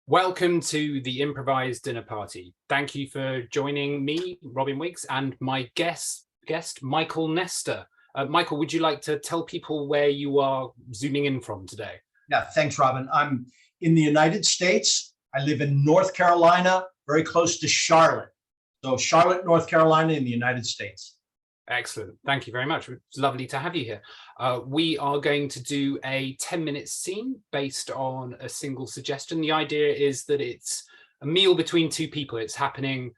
Welcome to the Improvised Dinner Party. Thank you for joining me, Robin Wiggs, and my guest Michael Nestor. Michael, would you like to tell people where you are zooming in from today? Yeah, thanks, Robin. I'm in the United States. I live in North Carolina, very close to Charlotte. So Charlotte, North Carolina in the United States. Excellent. Thank you very much. It's lovely to have you here. We are going to do a 10-minute scene based on a single suggestion. The idea is that it's a meal between two people. It's happening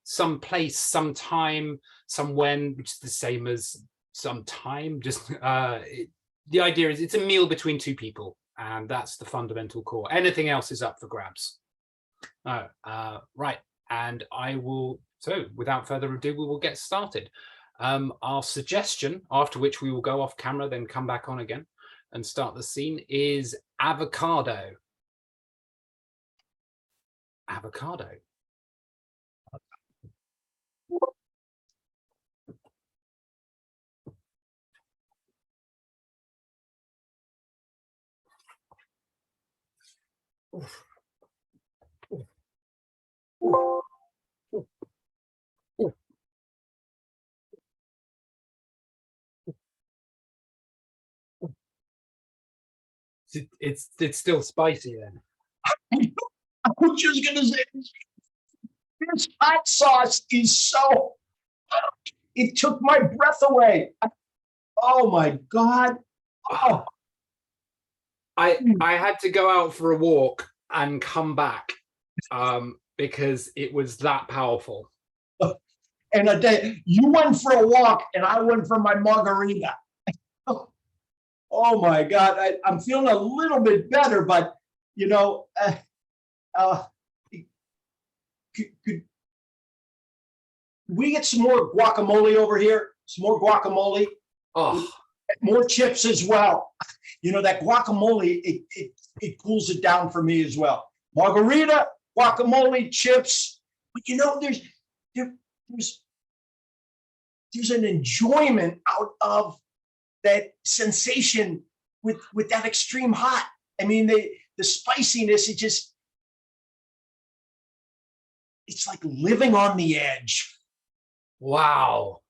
someplace, sometime, somewhen, which is the same as sometime. Just the idea is it's a meal between two people, and that's the fundamental core. Anything else is up for grabs. Right. And I will. So without further ado, we will get started. Our suggestion, after which we will go off camera, then come back on again and start the scene, is avocado. Avocado. Oof. Oof. Oof. It's still spicy then. I was just gonna say, this hot sauce is so, it took my breath away. Oh my God. Oh. I had to go out for a walk and come back because it was that powerful. And a day you went for a walk and I went for my margarita. Oh my God, I'm feeling a little bit better, but you know, could we get some more guacamole over here? Some more guacamole. Oh, more chips as well. You know, that guacamole, it cools it down for me as well. Margarita, guacamole, chips. But you know, there's an enjoyment out of that sensation with that extreme hot. I mean, the spiciness, it's like living on the edge. wow.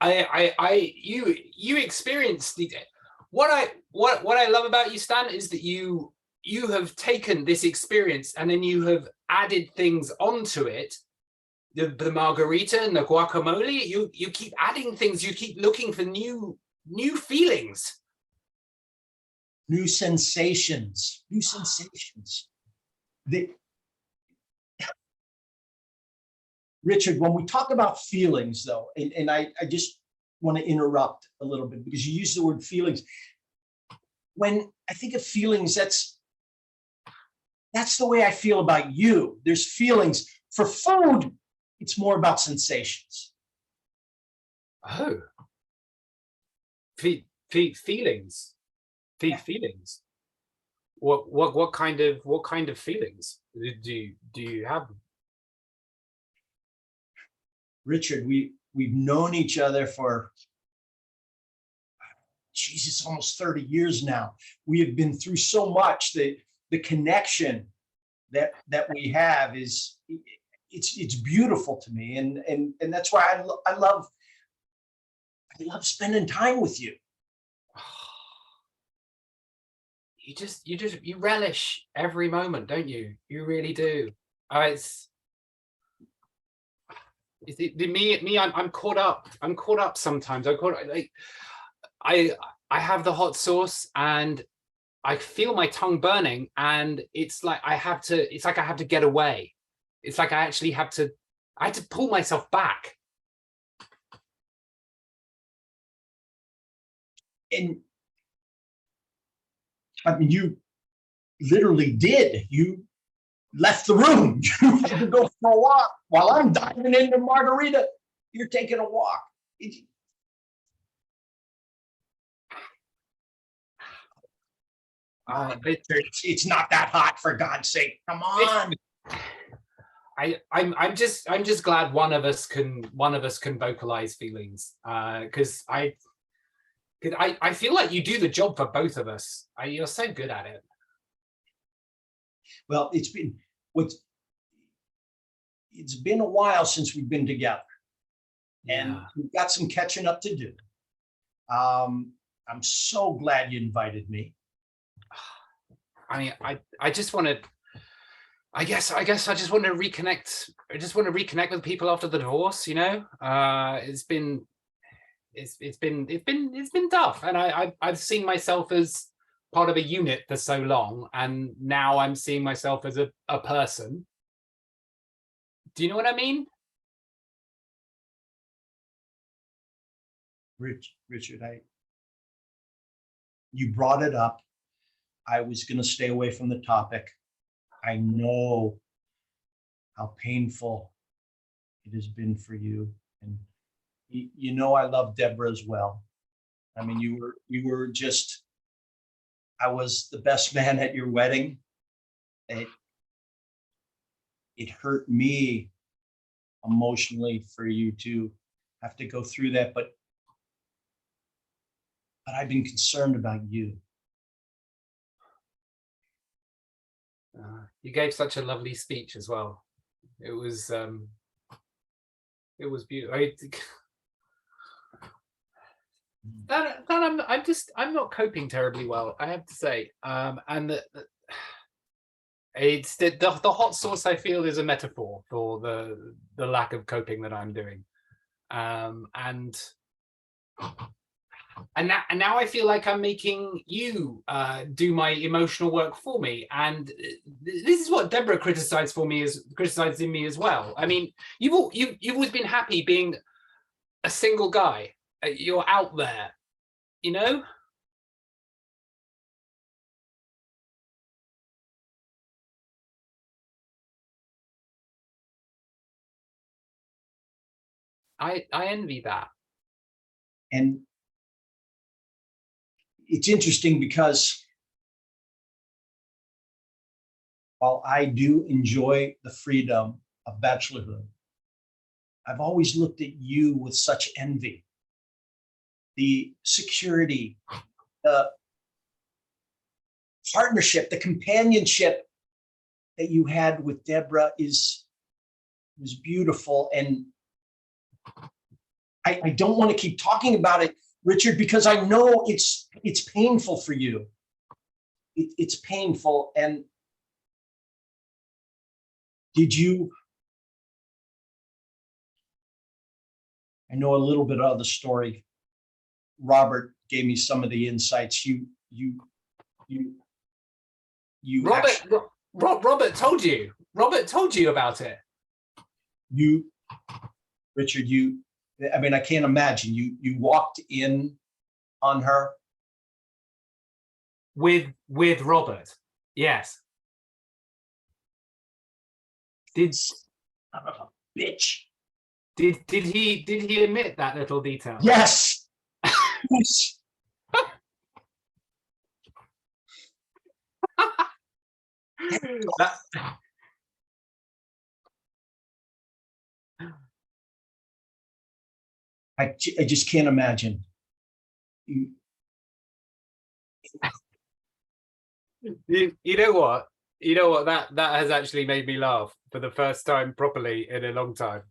You experienced what I love about you, Stan, is that you have taken this experience and then you have added things onto it. The margarita and the guacamole, you keep adding things, you keep looking for new feelings, new sensations. Richard, when we talk about feelings though, and I just want to interrupt a little bit because you use the word feelings. When I think of feelings, that's the way I feel about you. There's feelings. For food, it's more about sensations. Oh, feelings. Feelings. What kind of feelings do you have? Richard, we've known each other for, Jesus, almost 30 years now. We have been through so much that the connection that we have is, it's beautiful to me, and that's why I love spending time with you. You relish every moment, don't you? You really do. I'm caught up sometimes. I have the hot sauce and I feel my tongue burning, and it's like I have to get away. It's like I had to pull myself back. And I mean, you literally did. You left the room. You had to go for a walk while I'm diving into margarita. You're taking a walk. It's not that hot, for God's sake. Come on. I'm just glad one of us can vocalize feelings, because I feel like you do the job for both of us. You're so good at it. Well, it's been a while since we've been together, and Yeah. we've got some catching up to do. I'm so glad you invited me. I mean, I just want to. I guess I just want to reconnect. I just want to reconnect with people after the divorce. You know, it's been tough, and I've seen myself as part of a unit for so long, and now I'm seeing myself as a person. Do you know what I mean? Richard, you brought it up. I was going to stay away from the topic. I know how painful it has been for you, and you know I love Deborah as well. I mean, you were just. I was the best man at your wedding. It hurt me emotionally for you to have to go through that, but I've been concerned about you. You gave such a lovely speech as well. It was beautiful. I'm not coping terribly well, I have to say. And it's the hot sauce, I feel, is a metaphor for the lack of coping that I'm doing. And now I feel like I'm making you do my emotional work for me, and this is what Deborah criticized in me as well. I mean, you've always been happy being a single guy. You're out there, you know. I envy that. And it's interesting because while I do enjoy the freedom of bachelorhood, I've always looked at you with such envy. The security, the partnership, the companionship that you had with Deborah was beautiful. And I don't want to keep talking about it, Richard, because I know it's painful for you. It's painful. And I know a little bit of the story. Robert gave me some of the insights. Robert told you. Robert told you about it. Richard, I mean, I can't imagine. You walked in on her with Robert. Yes. Son of a bitch. Did he admit that little detail? Yes. Yes. I just can't imagine. You know what? You know what? That has actually made me laugh for the first time properly in a long time.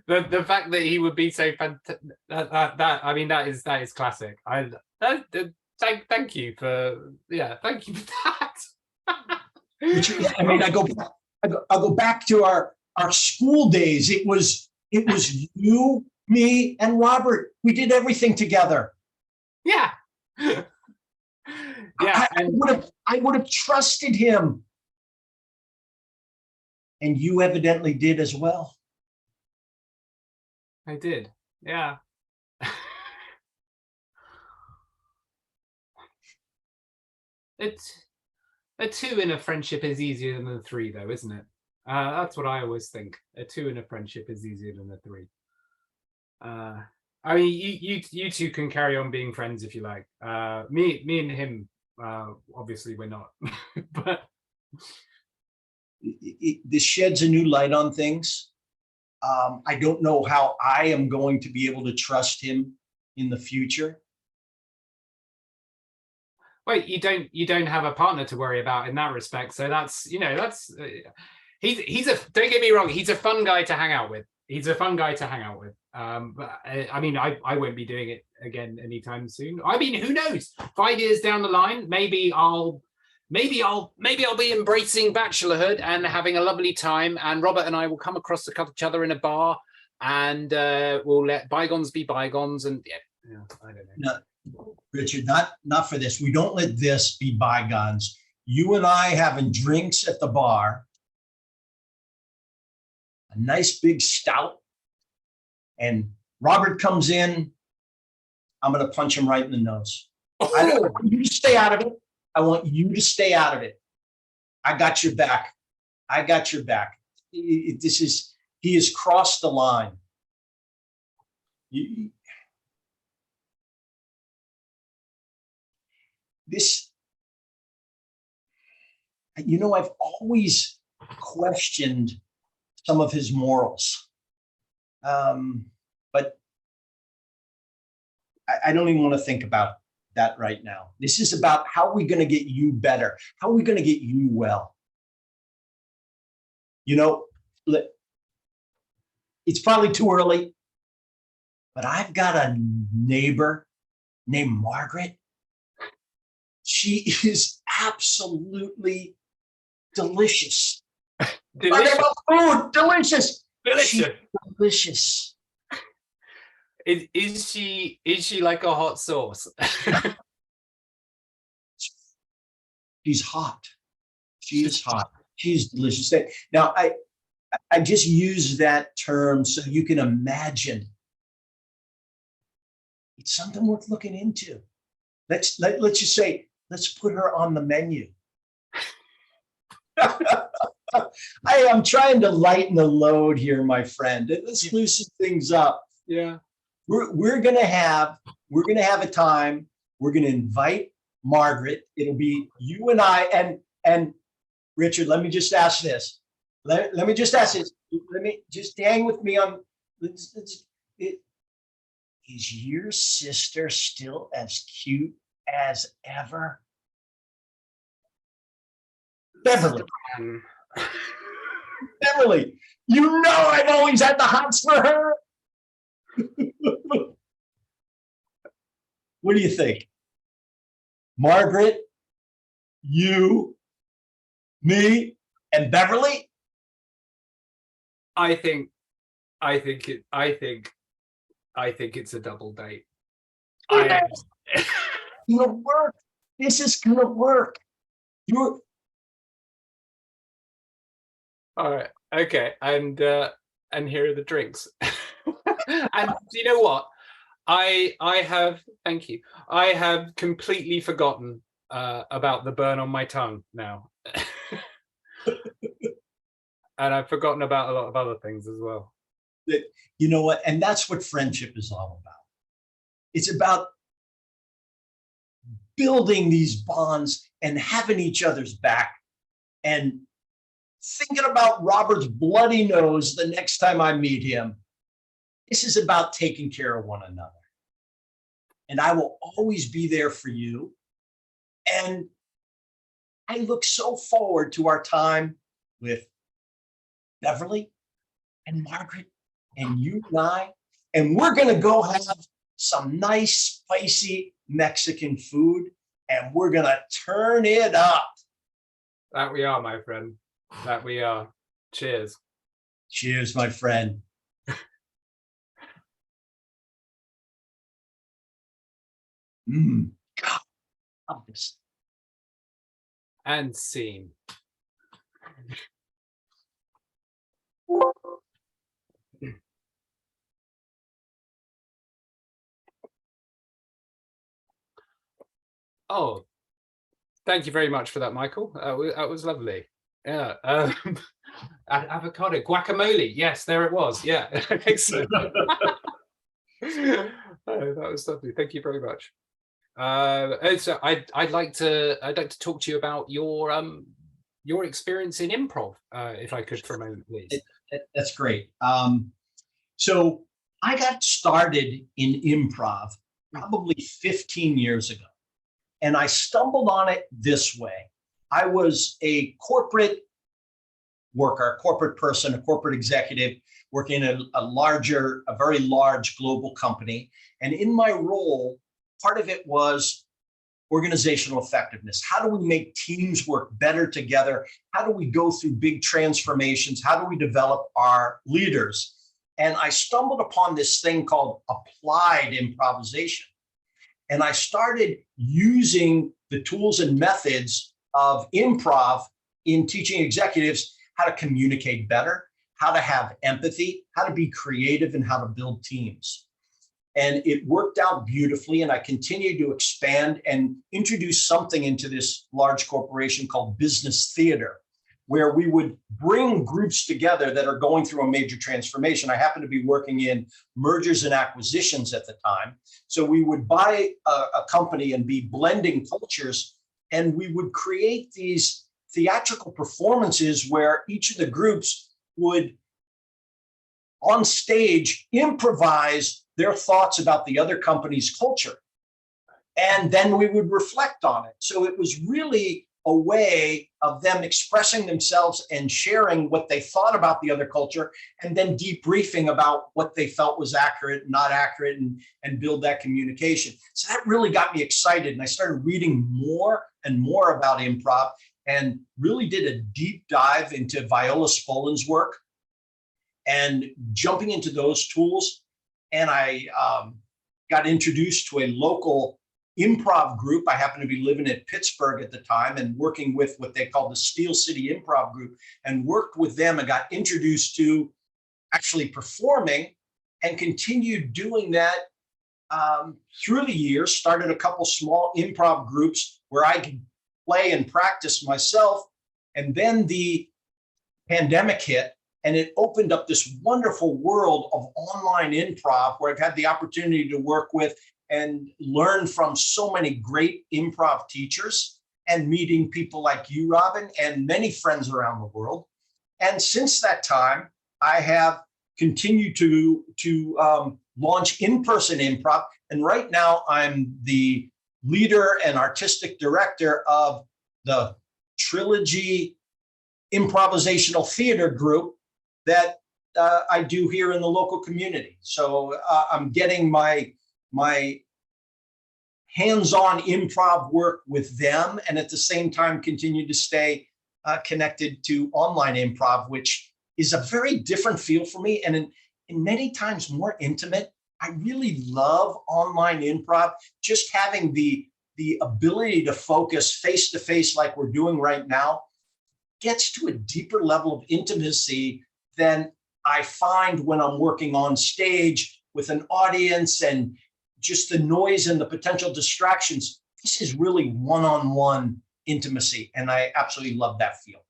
the fact that he would be so fantastic. I mean, that is classic. Thank you for thank you for that. I mean, I'll go back to our school days. It was you, me, and Robert. We did everything together. Yeah. Yeah, I would have trusted him, and you evidently did as well. I did. Yeah. It's a 2 in a friendship is easier than a 3, though, isn't it? That's what I always think. A 2 in a friendship is easier than a 3. I mean, you two can carry on being friends if you like. Me and him, obviously we're not. But this sheds a new light on things. I don't know how I am going to be able to trust him in the future. Wait, you don't have a partner to worry about in that respect. So that's, you know, that's he's a, don't get me wrong, he's a fun guy to hang out with. He's a fun guy to hang out with. But I mean, I won't be doing it again anytime soon. I mean, who knows? 5 years down the line, maybe I'll be embracing bachelorhood and having a lovely time. And Robert and I will come across each other in a bar, and we'll let bygones be bygones. And yeah, I don't know. No, Richard, not for this. We don't let this be bygones. You and I having drinks at the bar, a nice big stout, and Robert comes in, I'm going to punch him right in the nose. I want you to stay out of it. I want you to stay out of it. I got your back. I got your back. He has crossed the line. I've always questioned some of his morals. But I don't even want to think about that right now. This is about how are we going to get you better? How are we going to get you well? You know, it's probably too early, but I've got a neighbor named Margaret. She is absolutely delicious. Delicious. Talking about food, delicious. Delicious. She's delicious. Is she like a hot sauce? She's hot. She is hot. She's delicious. Now, I just use that term so you can imagine. It's something worth looking into. Let's just say, let's put her on the menu. I am trying to lighten the load here, my friend. Let's loosen things up. Yeah. We're gonna have a time. We're gonna invite Margaret. It'll be you and I and Richard. Let me just ask this. Let me just ask this. Let me just hang with me on. Is your sister still as cute as ever? Beverly. Beverly, you know I've always had the hots for her. What do you think? Margaret, you, me, and Beverly? I think it's a double date. It's gonna work. This is gonna work. You're all right. Okay. And here are the drinks. And do you know what? Thank you. I have completely forgotten about the burn on my tongue now. And I've forgotten about a lot of other things as well. You know what? And that's what friendship is all about. It's about building these bonds and having each other's back and thinking about Robert's bloody nose the next time I meet him. This is about taking care of one another. And I will always be there for you. And I look so forward to our time with Beverly and Margaret and you and I. And we're going to go have some nice, spicy Mexican food. And we're going to turn it up. That we are, my friend. That we are. Cheers. Cheers, my friend. God, I love this. And scene. Oh, thank you very much for that, Michael. That was lovely. Yeah. Avocado guacamole. Yes, there it was. Yeah, excellent. Oh, that was lovely. Thank you very much. So I'd like to talk to you about your experience in improv, if I could for a moment, please. That's great. So I got started in improv probably 15 years ago. And I stumbled on it this way. I was a corporate worker, a corporate person, a corporate executive working in a very large global company. And in my role, part of it was organizational effectiveness. How do we make teams work better together? How do we go through big transformations? How do we develop our leaders? And I stumbled upon this thing called applied improvisation. And I started using the tools and methods of improv in teaching executives how to communicate better, how to have empathy, how to be creative, and how to build teams. And it worked out beautifully. And I continued to expand and introduce something into this large corporation called business theater, where we would bring groups together that are going through a major transformation. I happened to be working in mergers and acquisitions at the time. So we would buy a company and be blending cultures, and we would create these theatrical performances where each of the groups would, on stage, improvise their thoughts about the other company's culture. And then we would reflect on it. So it was really a way of them expressing themselves and sharing what they thought about the other culture, and then debriefing about what they felt was accurate, not accurate, and build that communication. So that really got me excited. And I started reading more and more about improv, and really did a deep dive into Viola Spolin's work and jumping into those tools. And I got introduced to a local improv group. I happened to be living in Pittsburgh at the time and working with what they call the Steel City Improv Group, and worked with them and got introduced to actually performing, and continued doing that through the years. Started a couple small improv groups where I could play and practice myself. And then the pandemic hit, and it opened up this wonderful world of online improv where I've had the opportunity to work with and learn from so many great improv teachers, and meeting people like you, Robin, and many friends around the world. And since that time, I have continued to launch in-person improv. And right now I'm the leader and artistic director of the Trilogy Improvisational Theater Group that I do here in the local community. So I'm getting my hands-on improv work with them, and at the same time continue to stay connected to online improv, which is a very different feel for me, and in many times more intimate. I really love online improv. Just having the ability to focus face to face like we're doing right now gets to a deeper level of intimacy than I find when I'm working on stage with an audience, and just the noise and the potential distractions. This is really one-on-one intimacy, and I absolutely love that feel.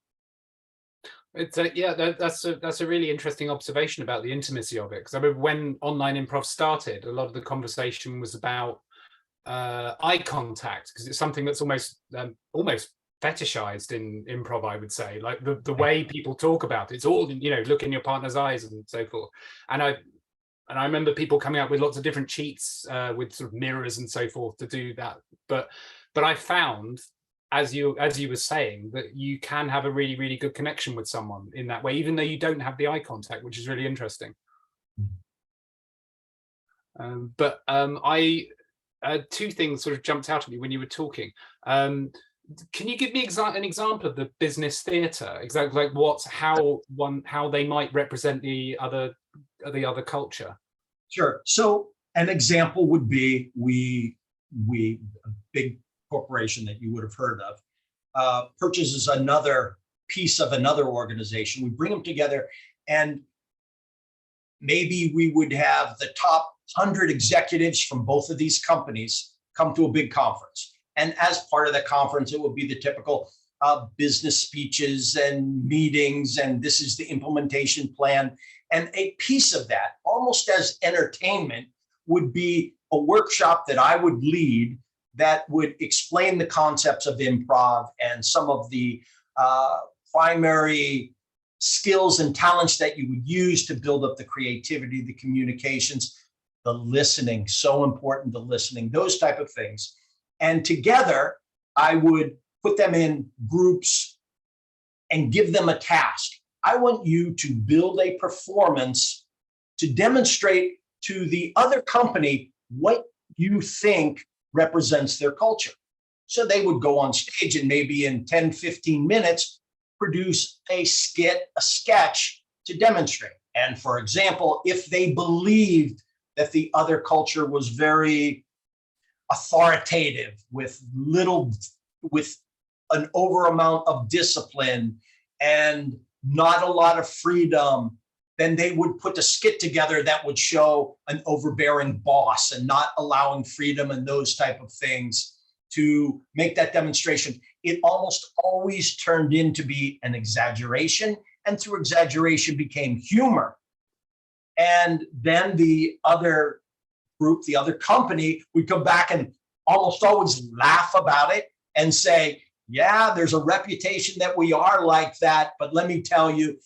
It's that's a really interesting observation about the intimacy of it, because I remember when online improv started, a lot of the conversation was about eye contact, because it's something that's almost fetishized in improv, I would say. Like the way people talk about it, it's all, look in your partner's eyes and so forth. And I remember people coming up with lots of different cheats with sort of mirrors and so forth to do that. But I found, as you were saying, that you can have a really, really good connection with someone in that way, even though you don't have the eye contact, which is really interesting. Two things sort of jumped out at me when you were talking. Can you give me an example of the business theatre? Exactly, like how they might represent the other culture? Sure. So an example would be a big corporation that you would have heard of purchases another piece of another organization. We bring them together, and maybe we would have the top 100 executives from both of these companies come to a big conference. And as part of the conference, it would be the typical business speeches and meetings, and this is the implementation plan. And a piece of that, almost as entertainment, would be a workshop that I would lead that would explain the concepts of improv and some of the primary skills and talents that you would use to build up the creativity, the communications, the listening, so important, the listening, those type of things. And together, I would put them in groups and give them a task. I want you to build a performance to demonstrate to the other company what you think represents their culture. So they would go on stage and maybe in 10, 15 minutes, produce a skit, a sketch to demonstrate. And for example, if they believed that the other culture was very authoritative with an over amount of discipline and not a lot of freedom, then they would put a skit together that would show an overbearing boss and not allowing freedom and those type of things to make that demonstration. It almost always turned into be an exaggeration, and through exaggeration became humor. And then the other group, the other company, would come back and almost always laugh about it and say, yeah, there's a reputation that we are like that, but let me tell you,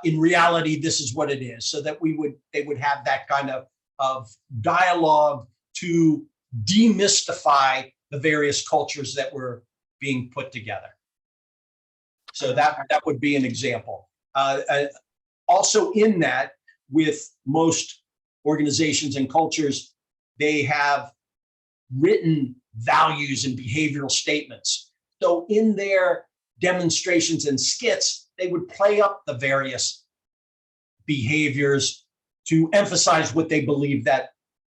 in reality, this is what it is. So that they would have that kind of dialogue to demystify the various cultures that were being put together. So that would be an example. Also in that, with most organizations and cultures, they have written values and behavioral statements. So in their demonstrations and skits, they would play up the various behaviors to emphasize what they believe that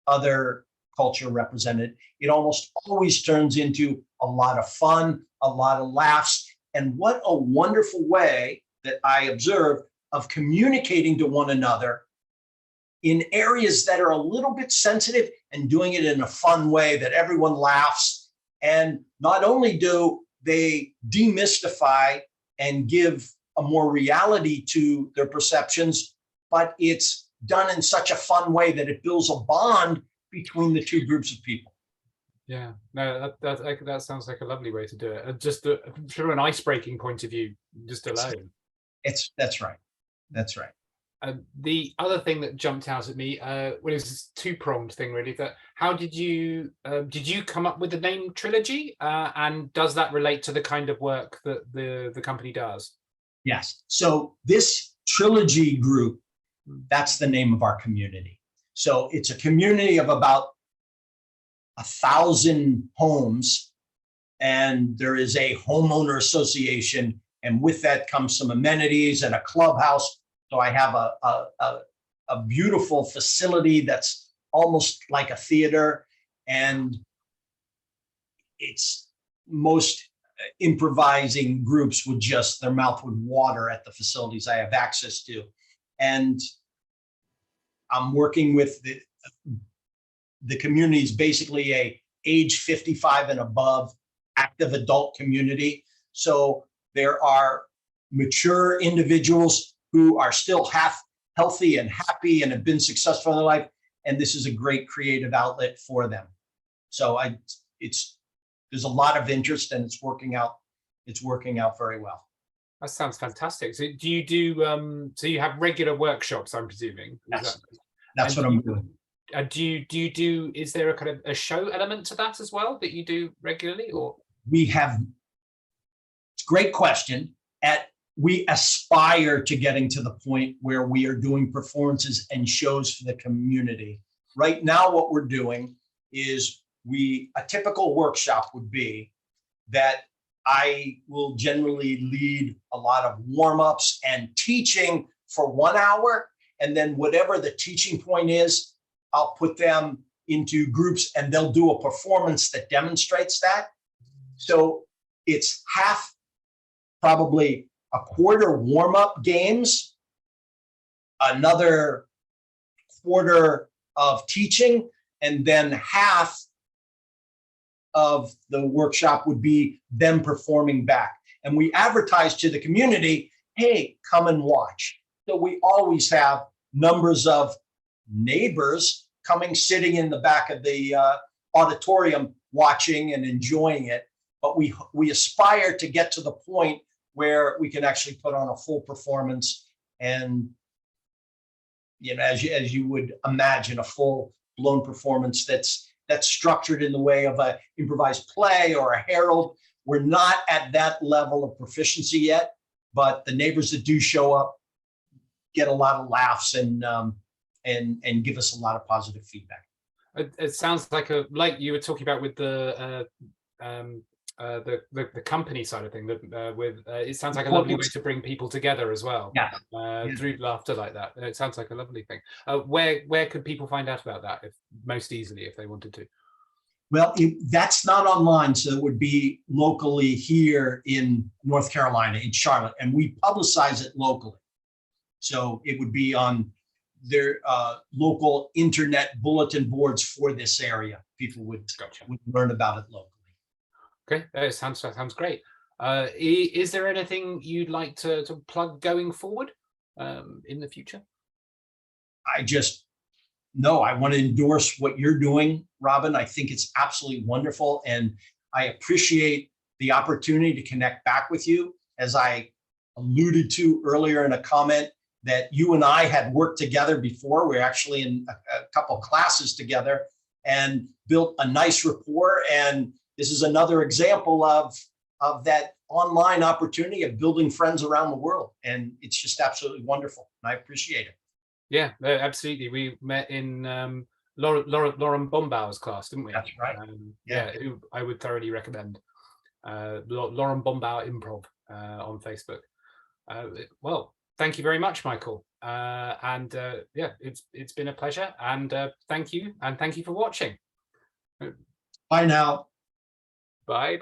other culture represented. It almost always turns into a lot of fun, a lot of laughs, and what a wonderful way that I observe of communicating to one another in areas that are a little bit sensitive and doing it in a fun way that everyone laughs. And not only do they demystify and give a more reality to their perceptions, but it's done in such a fun way that it builds a bond between the two groups of people. Yeah, no, that sounds like a lovely way to do it. Just from an ice-breaking point of view, just alone. That's right. That's right. The other thing that jumped out at me, well, it was this two-pronged thing really, that how did you come up with the name Trilogy? And does that relate to the kind of work that the company does? Yes. So this Trilogy group, that's the name of our community. So it's a community of about 1,000 homes, and there is a homeowner association, and with that comes some amenities and a clubhouse. So I have a beautiful facility that's almost like a theater, and it's most improvising groups would just, their mouth would water at the facilities I have access to. And I'm working with the community is basically a age 55 and above active adult community. So there are mature individuals who are still half healthy and happy and have been successful in their life. And this is a great creative outlet for them. So there's a lot of interest, and it's working out very well. That sounds fantastic. So do you do, so you have regular workshops, I'm presuming? That's what I'm doing. Is there a kind of a show element to that as well that you do regularly, or? It's a great question. We aspire to getting to the point where we are doing performances and shows for the community. Right now, what we're doing is a typical workshop would be that I will generally lead a lot of warm-ups and teaching for 1 hour. And then whatever the teaching point is, I'll put them into groups and they'll do a performance that demonstrates that. So it's half, probably a quarter warm-up games, another quarter of teaching, and then half of the workshop would be them performing back. And we advertise to the community, hey, come and watch. So we always have numbers of neighbors coming, sitting in the back of the auditorium, watching and enjoying it. But we aspire to get to the point where we can actually put on a full performance, and as you would imagine, a full blown performance that's that's structured in the way of a improvised play or a herald. We're not at that level of proficiency yet, but the neighbors that do show up get a lot of laughs and give us a lot of positive feedback. It sounds like like you were talking about with the company side of thing. It sounds like a lovely way to bring people together as well. Yeah. Through laughter like that. It sounds like a lovely thing. Where could people find out about that most easily if they wanted to? Well, that's not online, so it would be locally here in North Carolina, in Charlotte, and we publicize it locally. So it would be on their local internet bulletin boards for this area. People would learn about it locally. Okay, that sounds great. Is there anything you'd like to plug going forward in the future? I want to endorse what you're doing, Robin. I think it's absolutely wonderful. And I appreciate the opportunity to connect back with you. As I alluded to earlier in a comment, that you and I had worked together before. We're actually in a couple classes together and built a nice rapport. And this is another example of that online opportunity of building friends around the world. And it's just absolutely wonderful. And I appreciate it. Yeah, absolutely. We met in Lauren Bombauer's class, didn't we? That's right. Who I would thoroughly recommend. Lauren Bombauer Improv on Facebook. Well, thank you very much, Michael. It's been a pleasure. And thank you for watching. Bye now. Bye.